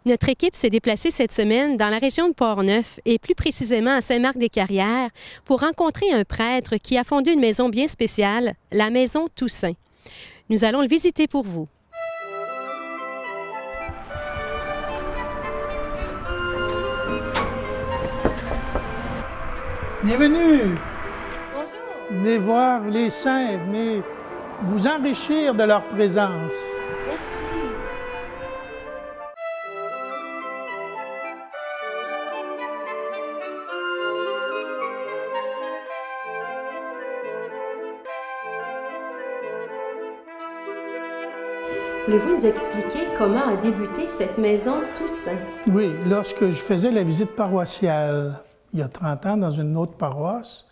Notre équipe s'est déplacée cette semaine dans la région de Portneuf et plus précisément à Saint-Marc-des-Carrières pour rencontrer un prêtre qui a fondé une maison bien spéciale, la Maison Toussaint. Nous allons le visiter pour vous. Bienvenue! Bonjour! Venez voir les saints, venez vous enrichir de leur présence. Merci! Voulez-vous nous expliquer comment a débuté cette Maison Toussaint? Oui, lorsque je faisais la visite paroissiale, il y a 30 ans, dans une autre paroisse,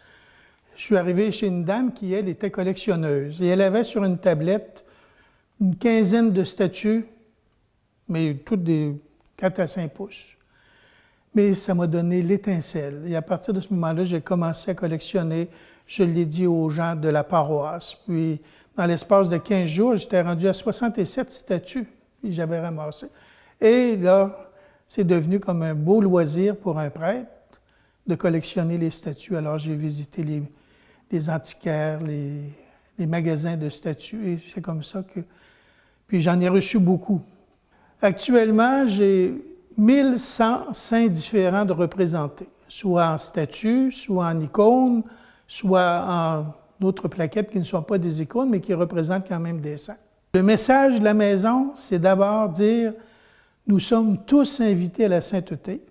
je suis arrivé chez une dame qui, elle, était collectionneuse. Et elle avait sur une tablette une quinzaine de statues, mais toutes des 4 à 5 pouces. Mais ça m'a donné l'étincelle. Et à partir de ce moment-là, j'ai commencé à collectionner. Je l'ai dit aux gens de la paroisse. Puis, dans l'espace de 15 jours, j'étais rendu à 67 statues. Puis j'avais ramassé. Et là, c'est devenu comme un beau loisir pour un prêtre de collectionner les statues. Alors, j'ai visité les antiquaires, les magasins de statues, et c'est comme ça que... Puis j'en ai reçu beaucoup. Actuellement, j'ai 1100 saints différents de représentés, soit en statues, soit en icônes, soit en d'autres plaquettes qui ne sont pas des icônes, mais qui représentent quand même des saints. Le message de la maison, c'est d'abord dire « Nous sommes tous invités à la sainteté ».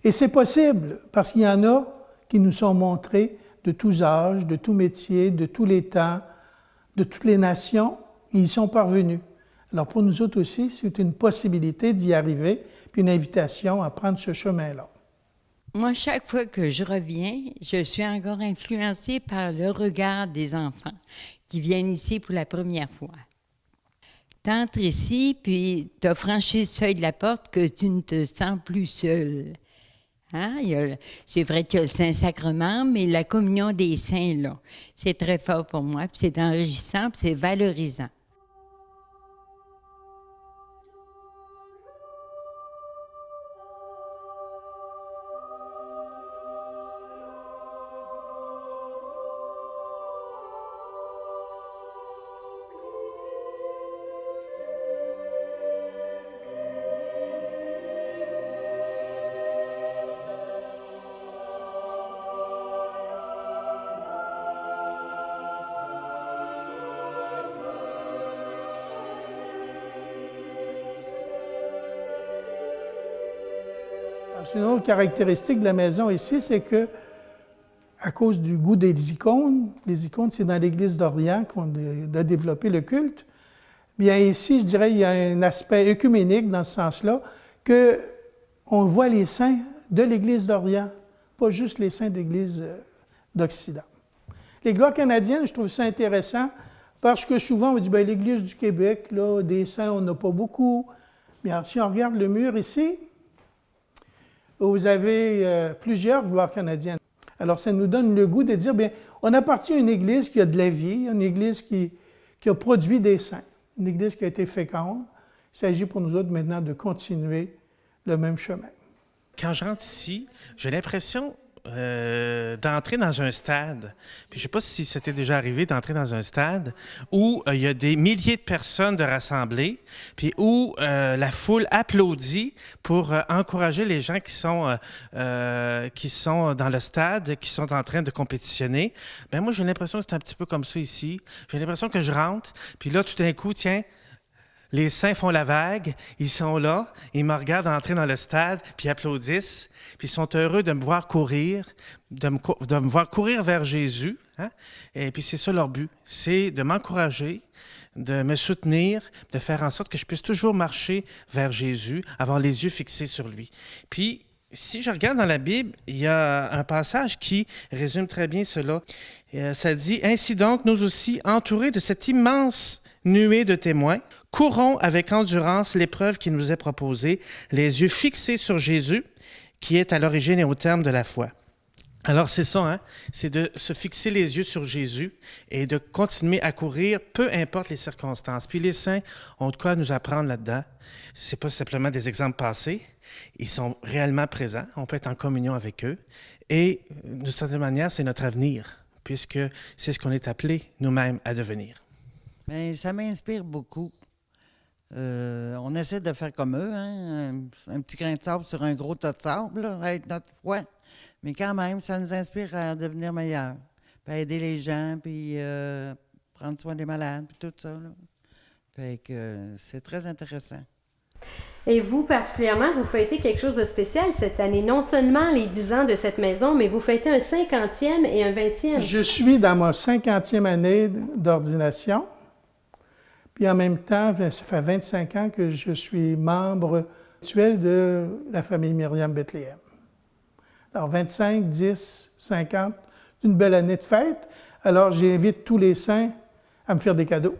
Et c'est possible, parce qu'il y en a qui nous sont montrés de tous âges, de tous métiers, de tous les temps, de toutes les nations, et ils sont parvenus. Alors pour nous autres aussi, c'est une possibilité d'y arriver, puis une invitation à prendre ce chemin-là. Moi, chaque fois que je reviens, je suis encore influencée par le regard des enfants qui viennent ici pour la première fois. Tu entres ici, puis tu as franchi le seuil de la porte que tu ne te sens plus seul. Hein? C'est vrai qu'il y a le Saint-Sacrement, mais la communion des saints, là, c'est très fort pour moi, puis c'est enrichissant, puis c'est valorisant. Une autre caractéristique de la maison ici, c'est que, à cause du goût des icônes, les icônes, c'est dans l'Église d'Orient qu'on a développé le culte. Bien ici, je dirais, il y a un aspect œcuménique dans ce sens-là, qu'on voit les saints de l'Église d'Orient, pas juste les saints de l'Église d'Occident. Les gloires canadiennes, je trouve ça intéressant, parce que souvent, on dit, bien, l'Église du Québec, là, des saints, on n'a pas beaucoup. Bien, si on regarde le mur ici, vous avez plusieurs gloires canadiennes. Alors, ça nous donne le goût de dire, bien, on appartient à une Église qui a de la vie, une Église qui a produit des saints, une Église qui a été féconde. Il s'agit pour nous autres maintenant de continuer le même chemin. Quand je rentre ici, j'ai l'impression d'entrer dans un stade. Puis je ne sais pas si c'était déjà arrivé d'entrer dans un stade où il y a des milliers de personnes de rassemblées, puis où la foule applaudit pour encourager les gens qui sont dans le stade, qui sont en train de compétitionner. Bien, moi, j'ai l'impression que c'est un petit peu comme ça ici. J'ai l'impression que je rentre, puis là, tout d'un coup, tiens, les saints font la vague, ils sont là, ils me regardent entrer dans le stade, puis applaudissent, puis ils sont heureux de me voir courir, de me voir courir vers Jésus. Hein? Et puis c'est ça leur but, c'est de m'encourager, de me soutenir, de faire en sorte que je puisse toujours marcher vers Jésus, avoir les yeux fixés sur lui. Puis, si je regarde dans la Bible, il y a un passage qui résume très bien cela. Ça dit « Ainsi donc, nous aussi, entourés de cette immense nuée de témoins, courons avec endurance l'épreuve qui nous est proposée, les yeux fixés sur Jésus, qui est à l'origine et au terme de la foi. Alors, c'est ça, hein? C'est de se fixer les yeux sur Jésus et de continuer à courir, peu importe les circonstances. Puis les saints ont de quoi nous apprendre là-dedans. Ce n'est pas simplement des exemples passés. Ils sont réellement présents. On peut être en communion avec eux. Et d'une certaine manière, c'est notre avenir, puisque c'est ce qu'on est appelé nous-mêmes à devenir. Bien, ça m'inspire beaucoup. On essaie de faire comme eux, hein? Un petit grain de sable sur un gros tas de sable, là, être notre foi. Mais quand même, ça nous inspire à devenir meilleurs, puis à aider les gens, puis prendre soin des malades, puis tout ça. Là. Fait que c'est très intéressant. Et vous, particulièrement, vous fêtez quelque chose de spécial cette année. Non seulement les 10 ans de cette maison, mais vous fêtez un 50e et un 20e. Je suis dans ma 50e année d'ordination. Puis en même temps, ça fait 25 ans que je suis membre actuel de la famille Myriam Bethléem. Alors 25, 10, 50, une belle année de fête. Alors j'invite tous les saints à me faire des cadeaux.